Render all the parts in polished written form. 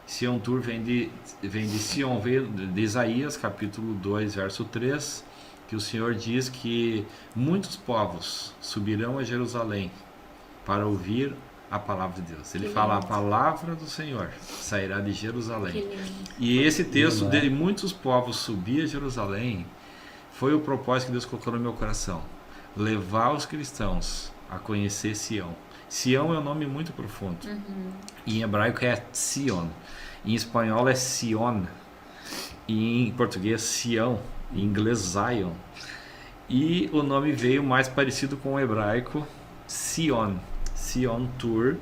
Sion Tur vem de Sion, veio de Isaías, capítulo 2, verso 3, que o Senhor diz que muitos povos subirão a Jerusalém para ouvir a palavra de Deus. Ele fala, a palavra do Senhor sairá de Jerusalém. E esse texto de muitos povos subir a Jerusalém foi o propósito que Deus colocou no meu coração. Levar os cristãos a conhecer Sião. Sião é um nome muito profundo. Em hebraico é Sion. Em espanhol é Sion. E em português Sião. Em inglês Zion. E o nome veio mais parecido com o hebraico Sion. Sion Tur.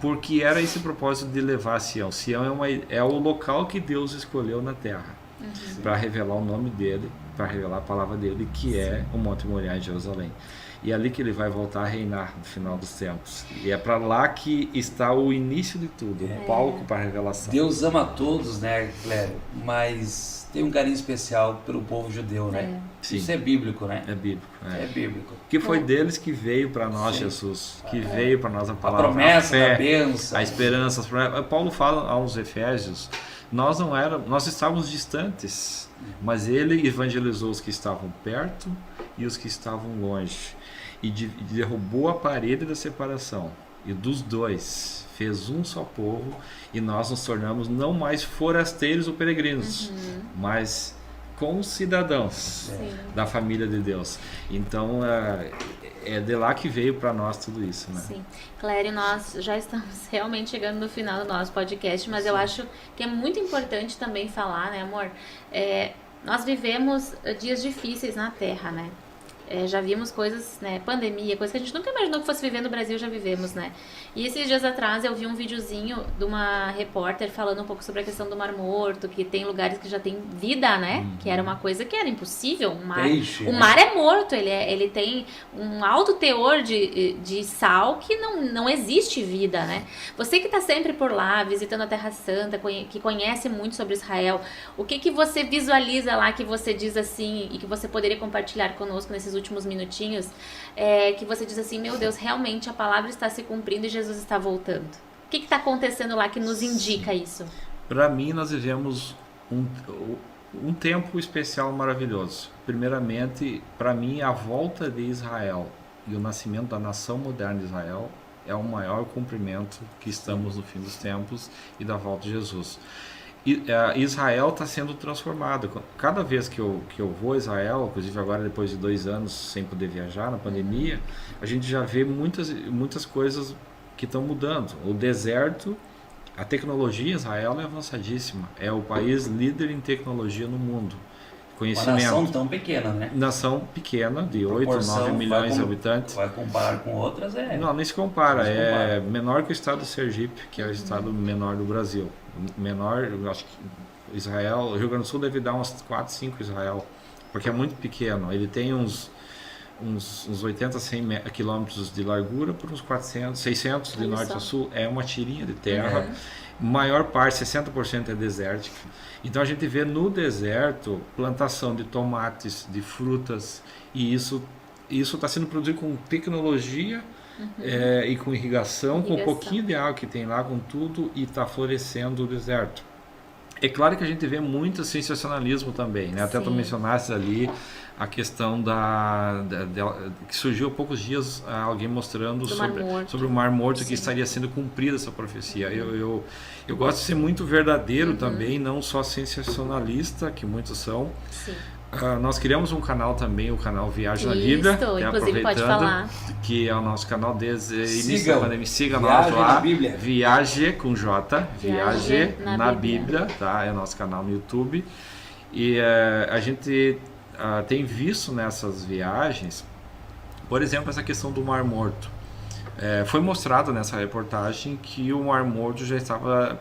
Porque era esse propósito de levar a Sião. Sião é o local que Deus escolheu na terra. Para revelar o nome dele, para revelar a palavra dele, que é o Monte Moriá em Jerusalém. E é ali que ele vai voltar a reinar no final dos tempos. E é para lá que está o início de tudo, o palco para a revelação. Deus ama todos, né, Clério? Mas tem um carinho especial pelo povo judeu, né? Sim. Isso é bíblico, né? É bíblico. É bíblico. Que foi deles que veio para nós Jesus, que veio para nós a palavra, a promessa, a fé, a bênção, a esperança. Paulo fala aos Efésios, nós estávamos distantes, mas ele evangelizou os que estavam perto e os que estavam longe. E derrubou a parede da separação. E dos dois fez um só povo. E nós nos tornamos não mais forasteiros ou peregrinos, mas concidadãos da família de Deus. Então é de lá que veio para nós tudo isso, né? Sim. Clério, nós já estamos realmente chegando no final do nosso podcast, mas eu acho que é muito importante também falar, né, amor? Nós vivemos dias difíceis na Terra, né? Já vimos coisas, né, pandemia, coisas que a gente nunca imaginou que fosse viver no Brasil, já vivemos, né? E esses dias atrás eu vi um videozinho de uma repórter falando um pouco sobre a questão do Mar Morto, que tem lugares que já tem vida, né? Que era uma coisa que era impossível. O mar é morto, ele tem um alto teor de sal que não existe vida, né? Você que está sempre por lá, visitando a Terra Santa, que conhece muito sobre Israel, o que você visualiza lá que você diz assim, e que você poderia compartilhar conosco nesses últimos minutinhos, que você diz assim, meu Deus, realmente a palavra está se cumprindo e Jesus está voltando. O que está acontecendo lá que nos indica isso? Para mim, nós vivemos um tempo especial maravilhoso. Primeiramente, para mim, a volta de Israel e o nascimento da nação moderna de Israel é o maior cumprimento que estamos no fim dos tempos e da volta de Jesus. Israel está sendo transformado. Cada vez que eu vou a Israel, inclusive agora depois de 2 anos sem poder viajar na pandemia, a gente já vê muitas coisas que estão mudando. O deserto, a tecnologia em Israel é avançadíssima. É o país líder em tecnologia no mundo. Conhecimento. Uma nação tão pequena, né? Nação pequena, de 8, 9 milhões de habitantes. Vai comparar com outras, Não, nem se compara. É menor que o estado do Sergipe, que é o estado menor do Brasil. Menor, eu acho que Israel, o Rio Grande do Sul deve dar uns 4, 5 Israel, porque é muito pequeno. Ele tem uns 80, 100 quilômetros de largura por uns 400, 600 de norte a sul. É uma tirinha de terra. Maior parte, 60% é desértica. Então a gente vê no deserto plantação de tomates, de frutas, e isso está sendo produzido com tecnologia e com irrigação, com um pouquinho de água que tem lá, com tudo, e está florescendo o deserto. É claro que a gente vê muito sensacionalismo também, né? Até tu mencionaste ali a questão que surgiu há poucos dias alguém mostrando sobre o Mar Morto, que estaria sendo cumprida essa profecia. Eu gosto de ser muito verdadeiro também, não só sensacionalista, que muitos são. Nós criamos um canal também, o canal Viagem na Bíblia, inclusive pode falar, que é o nosso canal desde início da pandemia. Siga nós lá, Viagem com J, Viagem na Bíblia, tá? É o nosso canal no YouTube. E a gente tem visto nessas viagens, por exemplo, essa questão do Mar Morto. Foi mostrado nessa reportagem que o Mar Morto já estava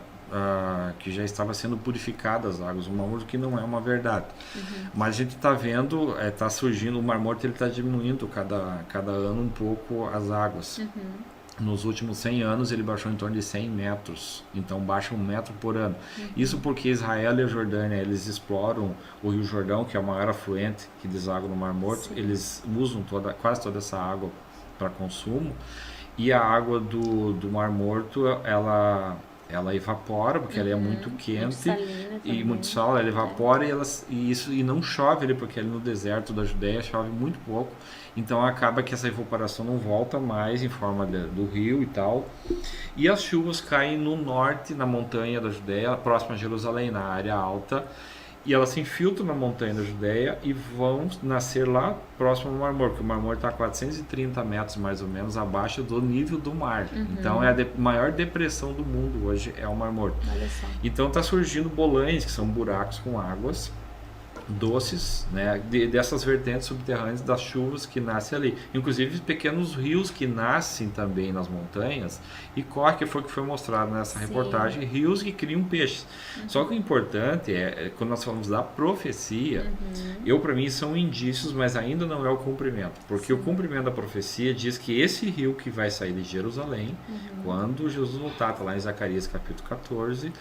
sendo purificado as águas, o Mar Morto, que não é uma verdade. Mas a gente está vendo, está surgindo, o Mar Morto está diminuindo cada ano um pouco as águas. Nos últimos 100 anos ele baixou em torno de 100 metros, então baixa 1 metro por ano. Isso porque Israel e a Jordânia, eles exploram o Rio Jordão, que é o maior afluente que deságua no Mar Morto. Eles usam quase toda essa água para consumo, e a água do Mar Morto, ela ela evapora, porque ela é muito quente Muito salina e também. muito sal, ela evapora e não chove ali, porque ali no deserto da Judéia chove muito pouco, então acaba que essa evaporação não volta mais em forma do rio e tal. E as chuvas caem no norte, na montanha da Judéia, próxima a Jerusalém, na área alta, e elas se infiltram na montanha da Judéia e vão nascer lá próximo ao Mar Morto, porque o Mar Morto está a 430 metros mais ou menos abaixo do nível do mar. Então é a maior depressão do mundo hoje, é o Mar Morto. Olha só. Então está surgindo bolães, que são buracos com águas doces, né, dessas vertentes subterrâneas das chuvas que nascem ali. Inclusive pequenos rios que nascem também nas montanhas e correm, que foi mostrado nessa reportagem, rios que criam peixes. Só que o importante quando nós falamos da profecia, para mim são indícios, mas ainda não é o cumprimento, porque o cumprimento da profecia diz que esse rio que vai sair de Jerusalém, quando Jesus voltar, está lá em Zacarias capítulo 14,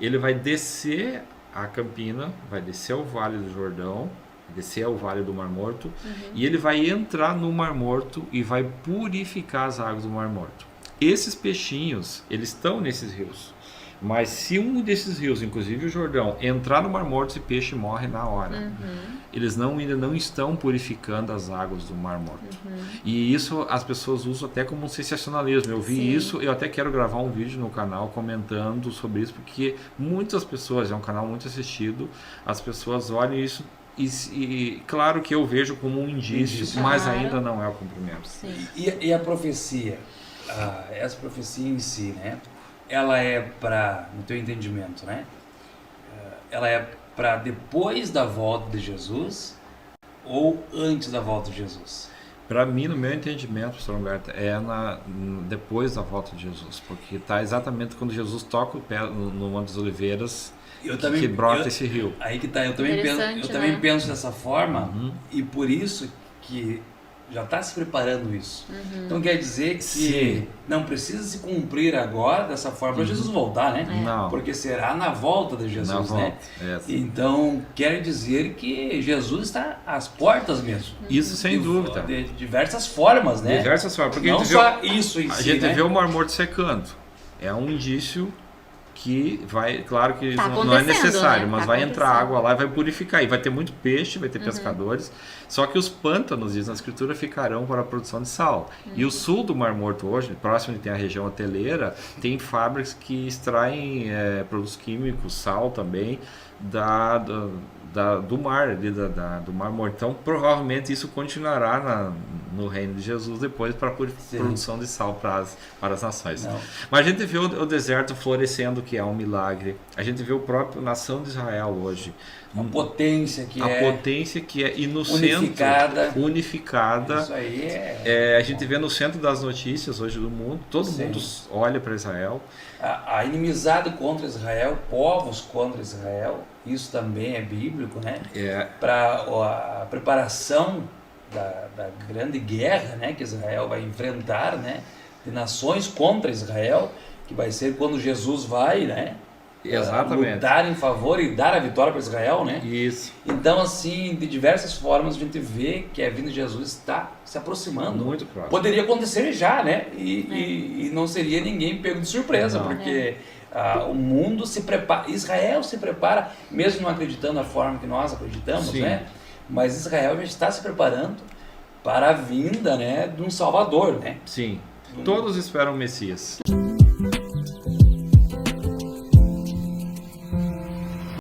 ele vai descer a Campina, vai descer ao Vale do Jordão, descer ao Vale do Mar Morto, e ele vai entrar no Mar Morto e vai purificar as águas do Mar Morto. Esses peixinhos, eles estão nesses rios, mas se um desses rios, inclusive o Jordão, entrar no Mar Morto, esse peixe morre na hora. Eles ainda não estão purificando as águas do Mar Morto. E isso as pessoas usam até como um sensacionalismo. Eu vi isso, eu até quero gravar um vídeo no canal comentando sobre isso, porque muitas pessoas, é um canal muito assistido, as pessoas olham isso e claro que eu vejo como um indício, mas ainda não é o cumprimento. E a profecia, essa profecia em si, né? Ela é para, no teu entendimento, né? Ela é para depois da volta de Jesus ou antes da volta de Jesus? Para mim, no meu entendimento, pastor Humberto, depois da volta de Jesus, porque está exatamente quando Jesus toca o pé no Monte das Oliveiras que brota esse rio. Aí que tá, eu também penso dessa forma, e por isso que já está se preparando isso. Então quer dizer que não precisa se cumprir agora dessa forma para Jesus voltar, né? Não. Porque será na volta de Jesus, né? Então quer dizer que Jesus está às portas mesmo. Isso sem dúvida. De diversas formas, né? Diversas formas. Porque não só isso em si, a gente né? vê o Mar Morto secando. É um indício que vai, claro que tá não é necessário, né? mas vai entrar água lá e vai purificar. E vai ter muito peixe, vai ter pescadores. Só que os pântanos, diz na escritura, ficarão para a produção de sal. E o sul do Mar Morto hoje, próximo onde tem a região hoteleira, tem fábricas que extraem produtos químicos, sal também, do mar, ali, do Mar Morto. Então, provavelmente isso continuará no reino de Jesus depois para a produção de sal para as nações. Não. Mas a gente vê o deserto florescendo, que é um milagre. A gente vê o próprio nação de Israel hoje. A potência que potência que é, e no unificada. Isso aí a gente vê no centro das notícias hoje do mundo, todo mundo olha para Israel. A inimizade contra Israel, povos contra Israel, isso também é bíblico, né? Para a preparação da grande guerra, né, que Israel vai enfrentar, né, de nações contra Israel, que vai ser quando Jesus vai, né? Exatamente. Lutar em favor e dar a vitória para Israel, né? Isso. Então, assim, de diversas formas a gente vê que a vinda de Jesus está se aproximando. Muito próximo. Poderia acontecer já, né? E não seria ninguém pego de surpresa, porque o mundo se prepara, Israel se prepara, mesmo não acreditando da forma que nós acreditamos, né? Mas Israel já está se preparando para a vinda, né, de um Salvador, né? Sim. Todos esperam o Messias.